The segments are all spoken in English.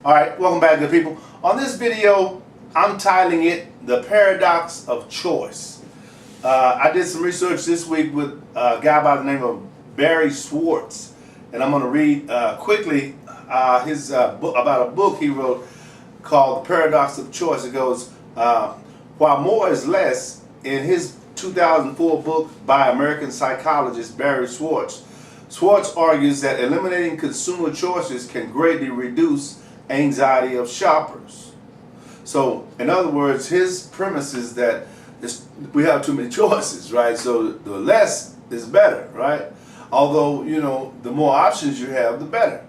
All right, welcome back, good people. On this video, I'm titling it The Paradox of Choice. I did some research this week with a guy by the name of Barry Schwartz, and I'm going to read quickly his book about a book he wrote called The Paradox of Choice. It goes, while more is less, in his 2004 book by American psychologist Barry Schwartz, Schwartz argues that eliminating consumer choices can greatly reduce anxiety of shoppers. So, in other words, his premise is that we have too many choices, right? So the less is better, right? Although, you know, the more options you have, the better.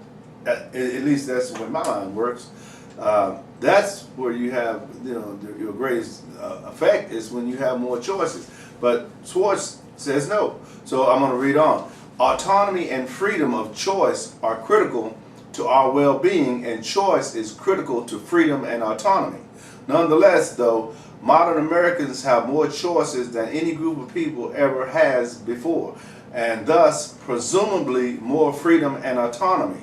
At least that's the way my mind works. That's where you have, you know, your greatest effect is when you have more choices. But Schwartz says no. So I'm going to read on. Autonomy and freedom of choice are critical to our well-being, and choice is critical to freedom and autonomy. Nonetheless, though, modern Americans have more choices than any group of people ever has before, and thus, presumably, more freedom and autonomy.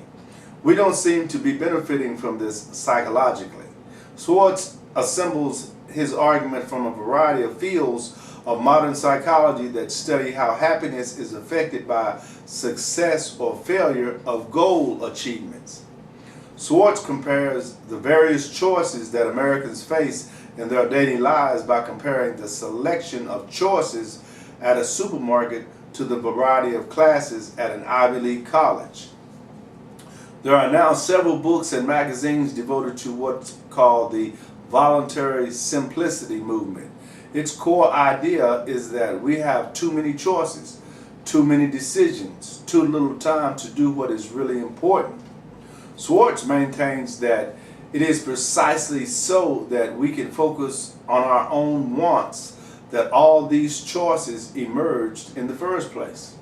We don't seem to be benefiting from this psychologically. Schwartz assembles his argument from a variety of fields of modern psychology that study how happiness is affected by success or failure of goal achievements. Schwartz compares the various choices that Americans face in their daily lives by comparing the selection of choices at a supermarket to the variety of classes at an Ivy League college. There are now several books and magazines devoted to what's called the voluntary simplicity movement. Its core idea is that we have too many choices, too many decisions, too little time to do what is really important. Schwartz maintains that it is precisely so that we can focus on our own wants that all these choices emerged in the first place.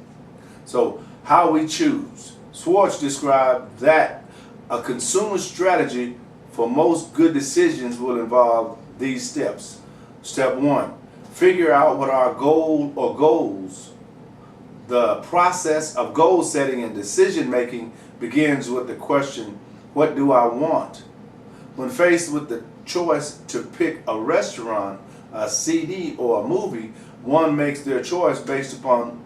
So, how we choose. Schwartz described that a consumer strategy for most good decisions will involve these steps. Step 1, figure out what our goal or goals. The process of goal setting and decision making begins with the question, what do I want? When faced with the choice to pick a restaurant, a CD, or a movie, one makes their choice based upon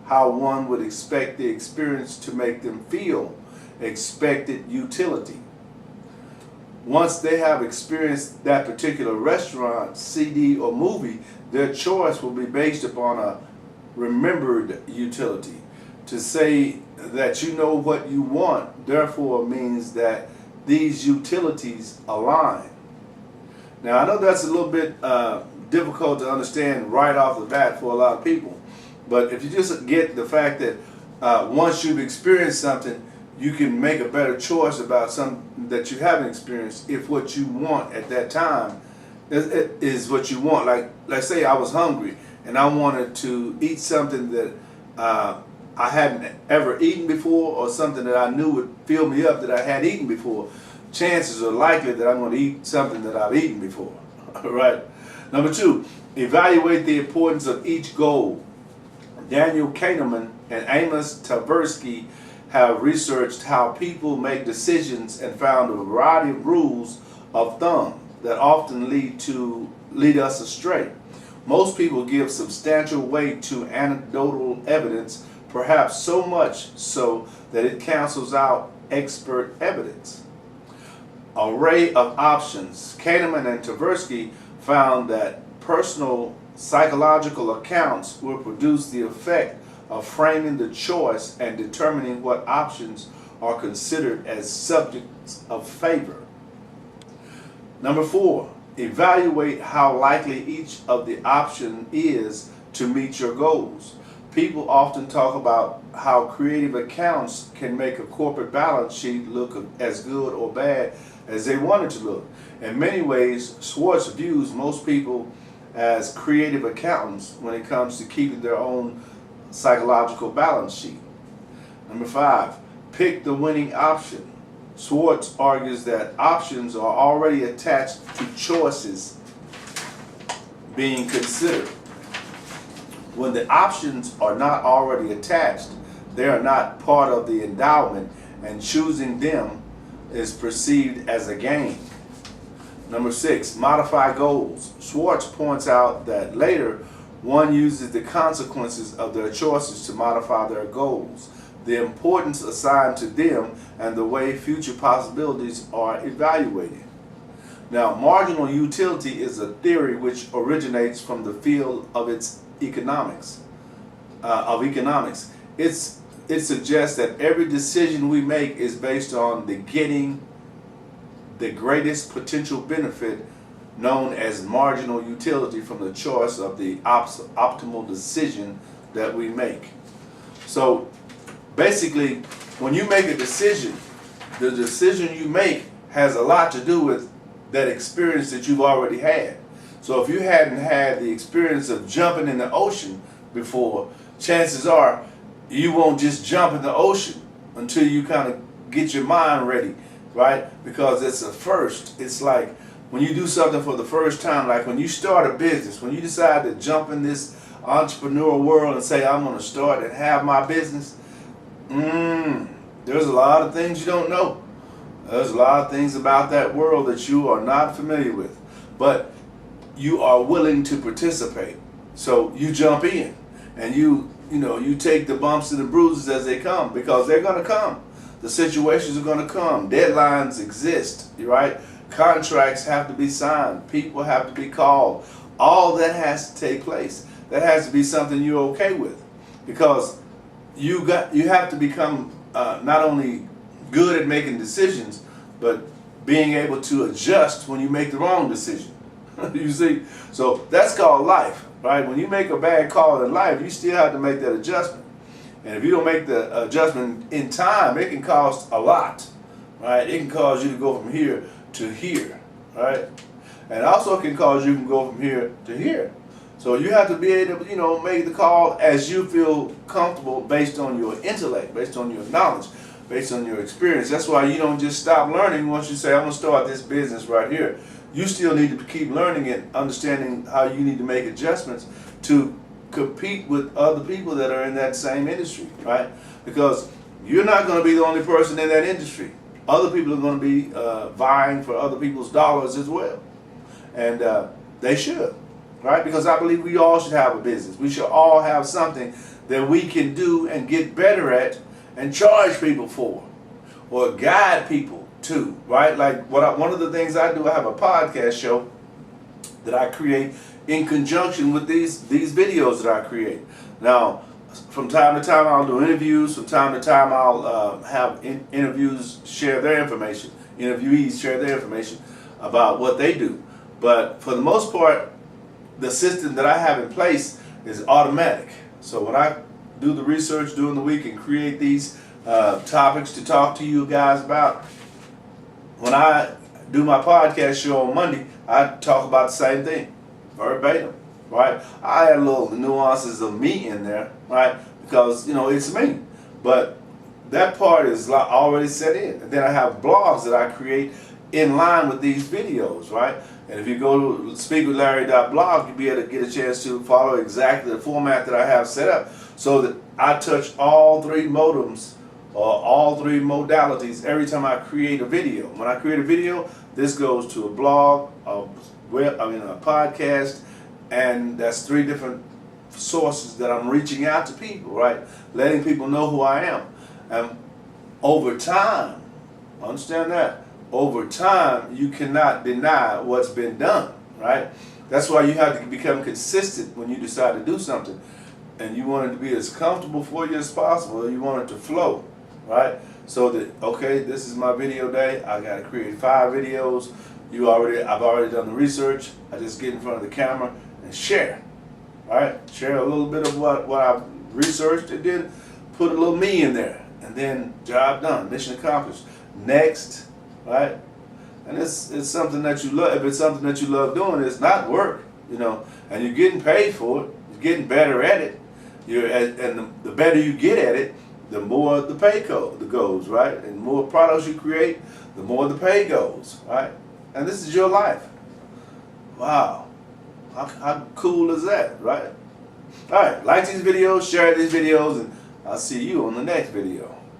how one would expect the experience to make them feel, expected utility. Once they have experienced that particular restaurant, CD, or movie, their choice will be based upon a remembered utility. To say that you know what you want, therefore, means that these utilities align. Now, I know that's a little bit difficult to understand right off the bat for a lot of people, but if you just get the fact that once you've experienced something, you can make a better choice about something that you haven't experienced if what you want at that time is what you want. Like, let's say I was hungry and I wanted to eat something that I hadn't ever eaten before, or something that I knew would fill me up that I had eaten before. Chances are likely that I'm going to eat something that I've eaten before. All right. Number 2, evaluate the importance of each goal. Daniel Kahneman and Amos Tversky have researched how people make decisions and found a variety of rules of thumb that often lead us astray. Most people give substantial weight to anecdotal evidence, perhaps so much so that it cancels out expert evidence. Array of options. Kahneman and Tversky found that personal psychological accounts will produce the effect of framing the choice and determining what options are considered as subjects of favor. Number 4, evaluate how likely each of the option is to meet your goals. People often talk about how creative accounts can make a corporate balance sheet look as good or bad as they want it to look. In many ways, Schwartz views most people as creative accountants when it comes to keeping their own psychological balance sheet. Number 5, pick the winning option. Schwartz argues that options are already attached to choices being considered. When the options are not already attached, they are not part of the endowment, and choosing them is perceived as a gain. Number 6, modify goals. Schwartz points out that later one uses the consequences of their choices to modify their goals, the importance assigned to them, and the way future possibilities are evaluated. Now, marginal utility is a theory which originates from the field of economics. It suggests that every decision we make is based on getting the greatest potential benefit, known as marginal utility, from the choice of the optimal decision that we make. So basically, when you make a decision, the decision you make has a lot to do with that experience that you've already had. So if you hadn't had the experience of jumping in the ocean before, chances are you won't just jump in the ocean until you kind of get your mind ready, right? Because it's a first. It's like when you do something for the first time, like when you start a business, when you decide to jump in this entrepreneurial world and say, I'm going to start and have my business, there's a lot of things you don't know. There's a lot of things about that world that you are not familiar with, but you are willing to participate. So you jump in and you take the bumps and the bruises as they come, because they're going to come. The situations are going to come. Deadlines exist, right? Contracts have to be signed. People have to be called. All that has to take place. That has to be something you're okay with, because you have to become not only good at making decisions, but being able to adjust when you make the wrong decision. You see? So that's called life, right? When you make a bad call in life, you still have to make that adjustment. And if you don't make the adjustment in time, it can cost a lot, right? It can cause you to go from here to here, right? And also it can cause you to go from here to here. So you have to be able to, make the call as you feel comfortable, based on your intellect, based on your knowledge, based on your experience. That's why you don't just stop learning once you say, I'm going to start this business right here. You still need to keep learning and understanding how you need to make adjustments to compete with other people that are in that same industry, right? Because you're not going to be the only person in that industry. Other people are going to be vying for other people's dollars as well. And they should, right? Because I believe we all should have a business. We should all have something that we can do and get better at and charge people for, or guide people to, right? Like one of the things I do, I have a podcast show that I create in conjunction with these videos that I create. Now, from time to time I'll do interviews. From time to time I'll have interviews share their information. Interviewees share their information about what they do. But for the most part, the system that I have in place is automatic. So when I do the research during the week and create these topics to talk to you guys about, when I do my podcast show on Monday, I talk about the same thing, verbatim, right? I add little nuances of me in there, right? Because, it's me. But that part is already set in. And then I have blogs that I create in line with these videos, right? And if you go to speakwithlarry.blog, you'll be able to get a chance to follow exactly the format that I have set up, so that I touch all three modems, or all three modalities every time I create a video. When I create a video, this goes to a blog, a podcast, and that's three different sources that I'm reaching out to people, right? Letting people know who I am. And over time, understand that, over time, you cannot deny what's been done, right? That's why you have to become consistent when you decide to do something. And you want it to be as comfortable for you as possible. You want it to flow, right? So that, okay, this is my video day. I got to create 5 videos. I've already done the research. I just get in front of the camera and share, right? Share a little bit of what I've researched, and then put a little me in there. And then job done, mission accomplished. Next, right? And it's something that you love. If it's something that you love doing, it's not work, and you're getting paid for it. You're getting better at it. And the better you get at it, the more the pay goes, right? And the more products you create, the more the pay goes, right? And this is your life. Wow. How cool is that, right? All right, like these videos, share these videos, and I'll see you on the next video.